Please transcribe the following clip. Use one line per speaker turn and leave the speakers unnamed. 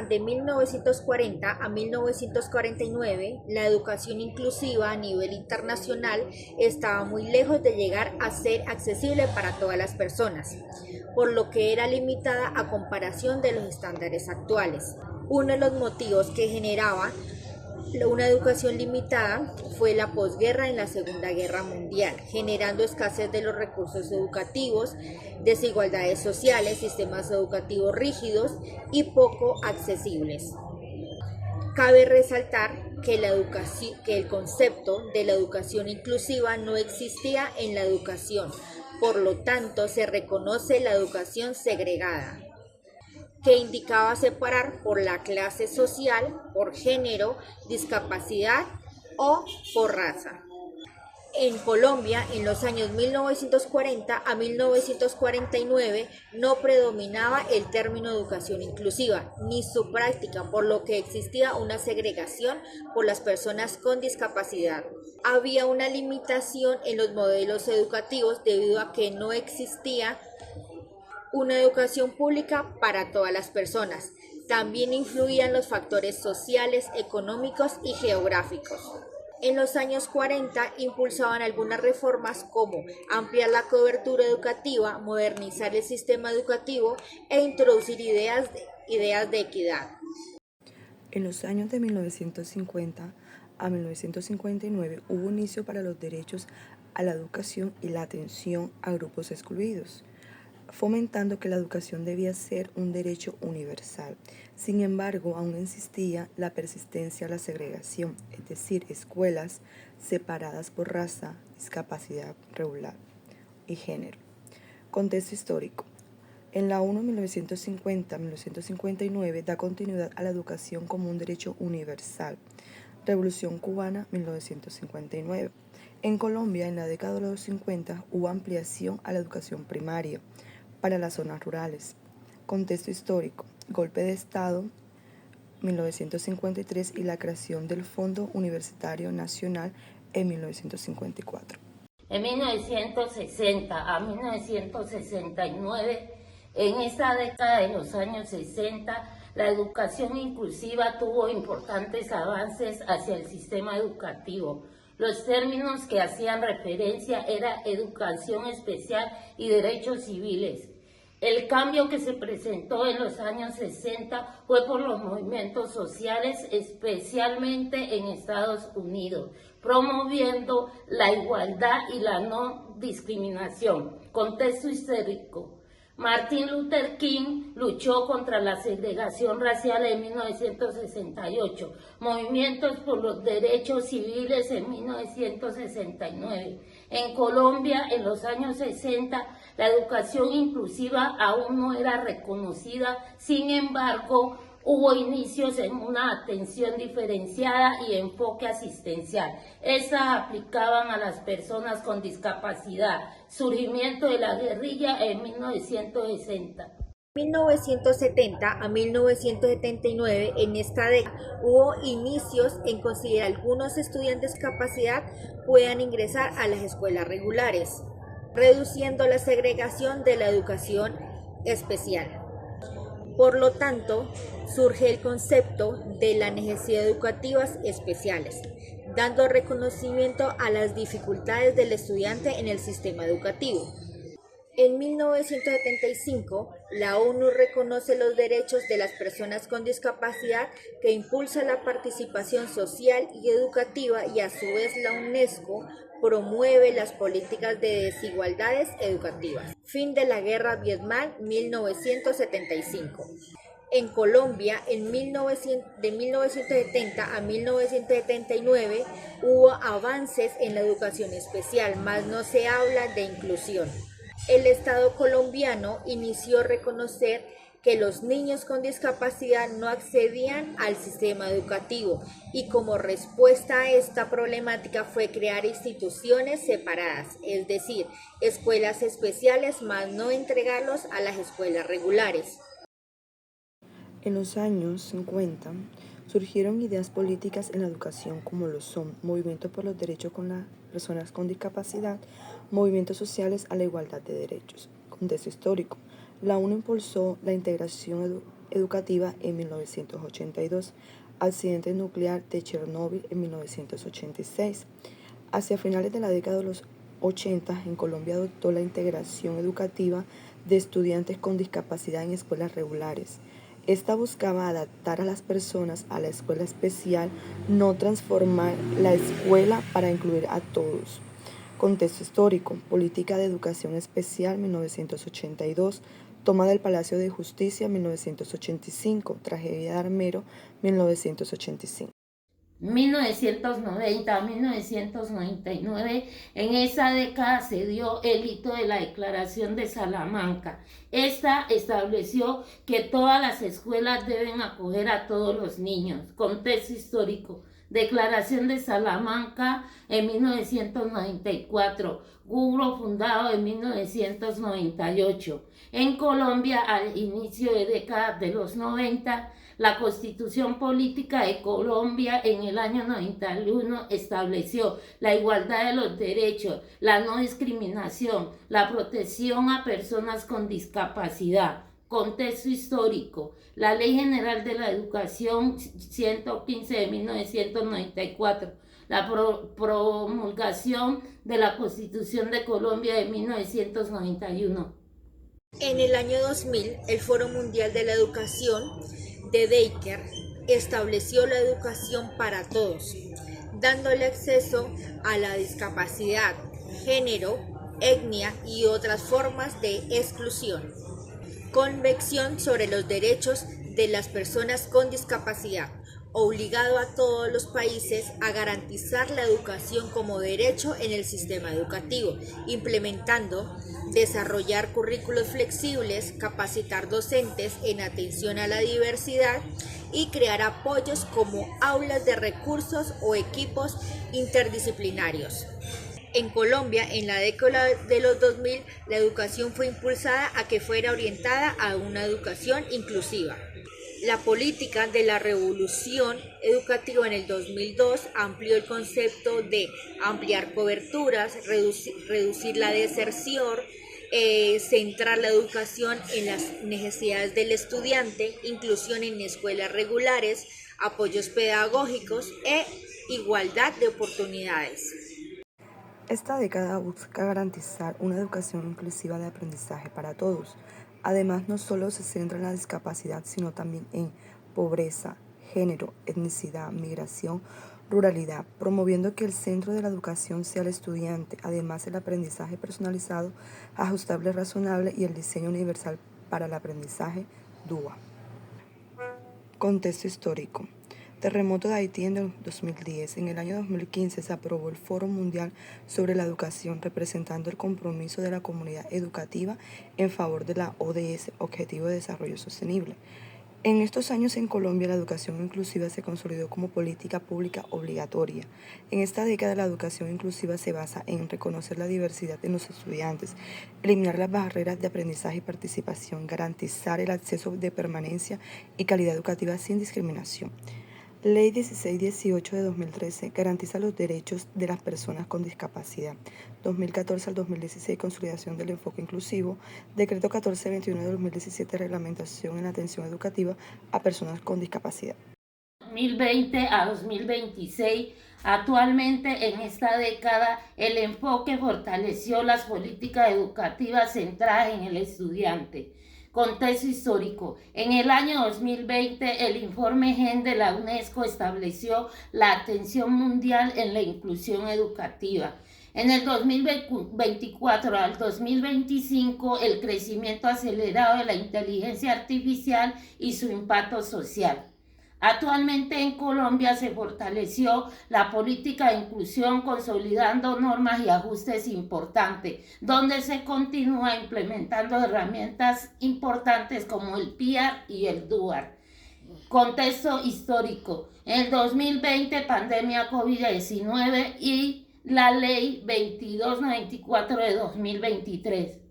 de 1940 a 1949, la educación inclusiva a nivel internacional estaba muy lejos de llegar a ser accesible para todas las personas, por lo que era limitada a comparación de los estándares actuales. Uno de los motivos que generaba una educación limitada fue la posguerra en la Segunda Guerra Mundial, generando escasez de los recursos educativos, desigualdades sociales, sistemas educativos rígidos y poco accesibles. Cabe resaltar que el concepto de la educación inclusiva no existía en la educación, por lo tanto se reconoce la educación segregada, que indicaba separar por la clase social, por género, discapacidad o por raza. En Colombia, en los años 1940 a 1949, no predominaba el término educación inclusiva, ni su práctica, por lo que existía una segregación por las personas con discapacidad. Había una limitación en los modelos educativos debido a que no existía una educación pública para todas las personas. También influían los factores sociales, económicos y geográficos. En los años 40 impulsaban algunas reformas como ampliar la cobertura educativa, modernizar el sistema educativo e introducir ideas de equidad.
En los años de 1950 a 1959 hubo inicio para los derechos a la educación y la atención a grupos excluidos, fomentando que la educación debía ser un derecho universal. Sin embargo, aún existía la persistencia a la segregación, es decir, escuelas separadas por raza, discapacidad regular y género. Contexto histórico. En la ONU 1950-1959 da continuidad a la educación como un derecho universal. Revolución Cubana 1959. En Colombia, en la década de los 50, hubo ampliación a la educación primaria para las zonas rurales. Contexto histórico. Golpe de Estado 1953 y la creación del Fondo Universitario Nacional en 1954.
En 1960 a 1969, en esta década de los años 60, la educación inclusiva tuvo importantes avances hacia el sistema educativo. Los términos que hacían referencia eran educación especial y derechos civiles. El cambio que se presentó en los años 60 fue por los movimientos sociales, especialmente en Estados Unidos, promoviendo la igualdad y la no discriminación. Contexto histórico. Martin Luther King luchó contra la segregación racial en 1968, movimientos por los derechos civiles en 1969. En Colombia, en los años 60, la educación inclusiva aún no era reconocida, sin embargo, hubo inicios en una atención diferenciada y enfoque asistencial. Estas aplicaban a las personas con discapacidad. Surgimiento de la guerrilla en 1960.
1970 a 1979, en esta década, hubo inicios en considerar que algunos estudiantes con discapacidad puedan ingresar a las escuelas regulares, reduciendo la segregación de la educación especial. Por lo tanto, surge el concepto de las necesidades educativas especiales, dando reconocimiento a las dificultades del estudiante en el sistema educativo. En 1975, la ONU reconoce los derechos de las personas con discapacidad, que impulsa la participación social y educativa, y a su vez la UNESCO promueve las políticas de desigualdades educativas. Fin de la Guerra Vietnam, 1975. En Colombia, de 1970 a 1979, hubo avances en la educación especial, mas no se habla de inclusión. El Estado colombiano inició a reconocer que los niños con discapacidad no accedían al sistema educativo, y como respuesta a esta problemática fue crear instituciones separadas, es decir, escuelas especiales, más no entregarlos a las escuelas regulares.
En los años 50 surgieron ideas políticas en la educación como lo son movimientos por los derechos con las personas con discapacidad, movimientos sociales a la igualdad de derechos. Contexto histórico. La ONU impulsó la integración educativa en 1982, accidente nuclear de Chernóbil en 1986. Hacia finales de la década de los 80, en Colombia adoptó la integración educativa de estudiantes con discapacidad en escuelas regulares. Esta buscaba adaptar a las personas a la escuela especial, no transformar la escuela para incluir a todos. Contexto histórico, política de educación especial 1982, toma del Palacio de Justicia 1985, tragedia de Armero 1985.
1990 a 1999, en esa década se dio el hito de la Declaración de Salamanca. Esta estableció que todas las escuelas deben acoger a todos los niños. Contexto histórico. Declaración de Salamanca en 1994, Gubro fundado en 1998. En Colombia, al inicio de década de los 90, la Constitución Política de Colombia en el año 91 estableció la igualdad de los derechos, la no discriminación, la protección a personas con discapacidad. Contexto histórico. La Ley General de la Educación 115 de 1994. La promulgación de la Constitución de Colombia de 1991.
En el año 2000, el Foro Mundial de la Educación de Dakar estableció la educación para todos, dándole acceso a la discapacidad, género, etnia y otras formas de exclusión. Convención sobre los derechos de las personas con discapacidad, obligado a todos los países a garantizar la educación como derecho en el sistema educativo, implementando, desarrollar currículos flexibles, capacitar docentes en atención a la diversidad y crear apoyos como aulas de recursos o equipos interdisciplinarios. En Colombia, en la década de los 2000, la educación fue impulsada a que fuera orientada a una educación inclusiva. La política de la revolución educativa en el 2002 amplió el concepto de ampliar coberturas, reducir la deserción, centrar la educación en las necesidades del estudiante, inclusión en escuelas regulares, apoyos pedagógicos e igualdad de oportunidades.
Esta década busca garantizar una educación inclusiva de aprendizaje para todos. Además, no solo se centra en la discapacidad, sino también en pobreza, género, etnicidad, migración, ruralidad, promoviendo que el centro de la educación sea el estudiante, además el aprendizaje personalizado, ajustable, razonable y el diseño universal para el aprendizaje DUA. Contexto histórico. Terremoto de Haití en el 2010. En el año 2015 se aprobó el Foro Mundial sobre la Educación, representando el compromiso de la comunidad educativa en favor de la ODS, Objetivo de Desarrollo Sostenible. En estos años en Colombia la educación inclusiva se consolidó como política pública obligatoria. En esta década la educación inclusiva se basa en reconocer la diversidad en los estudiantes, eliminar las barreras de aprendizaje y participación, garantizar el acceso de permanencia y calidad educativa sin discriminación. Ley 1618 de 2013 garantiza los derechos de las personas con discapacidad. 2014 al 2016, consolidación del enfoque inclusivo. Decreto 1421 de 2017, reglamentación en la atención educativa a personas con discapacidad.
2020 a 2026, actualmente en esta década, el enfoque fortaleció las políticas educativas centradas en el estudiante. Contexto histórico. En el año 2020, el informe GEN de la UNESCO estableció la atención mundial en la inclusión educativa. En el 2024 al 2025, el crecimiento acelerado de la inteligencia artificial y su impacto social. Actualmente en Colombia se fortaleció la política de inclusión consolidando normas y ajustes importantes, donde se continúa implementando herramientas importantes como el PIAR y el DUAR. Contexto histórico. En el 2020, pandemia COVID-19 y la ley 2294 de 2023.